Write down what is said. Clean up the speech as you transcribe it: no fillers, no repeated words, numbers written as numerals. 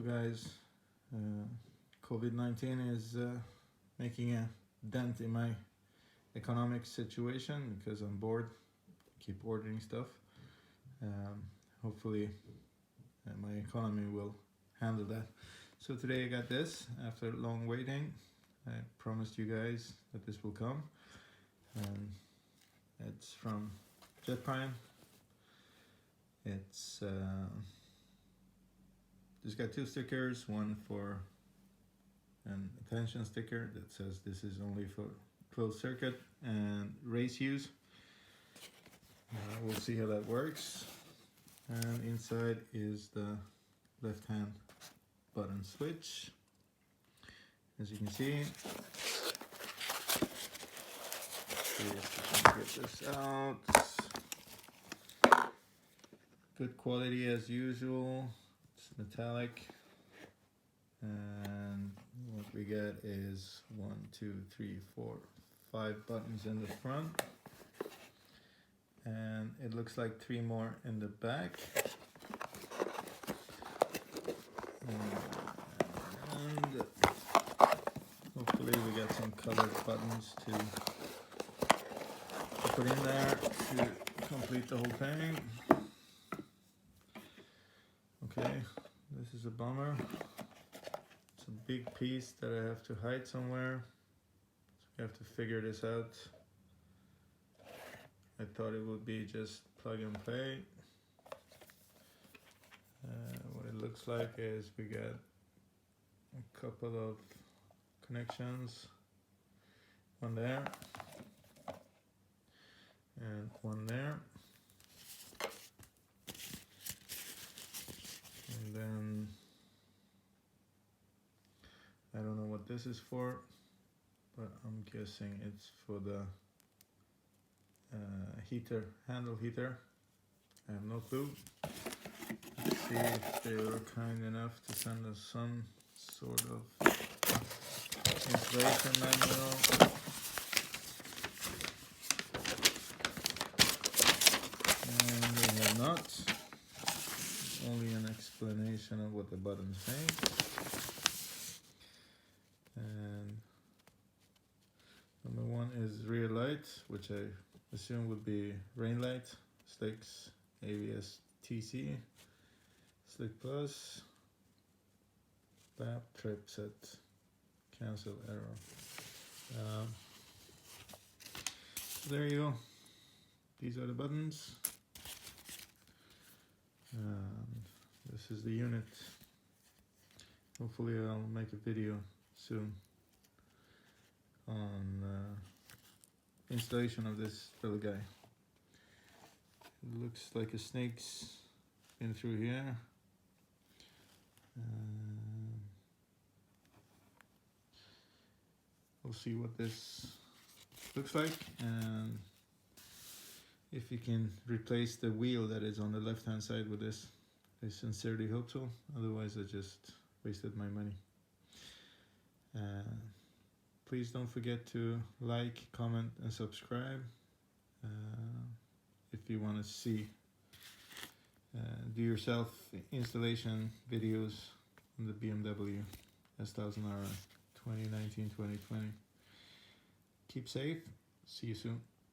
guys, COVID-19 is making a dent in my economic situation because I'm bored, keep ordering stuff. Hopefully my economy will handle that. So today I got this after long waiting. I promised you guys that this will come, and it's from Jetprime. It's just got two stickers, one for an attention sticker that says this is only for closed circuit and race use. We'll see how that works. And inside is the left hand button switch, as you can see. Let's see if we can get this out. Good quality as usual. It's metallic, and what we get is 1, 2, 3, 4, 5 buttons in the front, and it looks like 3 more in the back. And hopefully we get some colored buttons to put in there to complete the whole thing. Okay, this is a bummer. It's a big piece that I have to hide somewhere, so we have to figure this out. I thought it would be just plug and play. What it looks like is we got a couple of connections, one there and one there, and then I don't know what this is for, but I'm guessing it's for the heater, handle heater. I have no clue. Let's see if they were kind enough to send us some sort of installation manual. And they have not. Only an explanation of what the buttons say. And number 1 is rear light, which I assume would be rain light, slicks, ABS TC, slick plus, BAP, trip set, cancel error. So there you go. These are the buttons. This is the unit. Hopefully I'll make a video soon on installation of this little guy. It looks like a snake's been through here. We'll see what this looks like, and if you can replace the wheel that is on the left hand side with this. I sincerely hope so, otherwise I just wasted my money. Please don't forget to like, comment and subscribe if you want to see do yourself installation videos on the Bmw S1000RR 2019-2020. Keep safe. See you soon.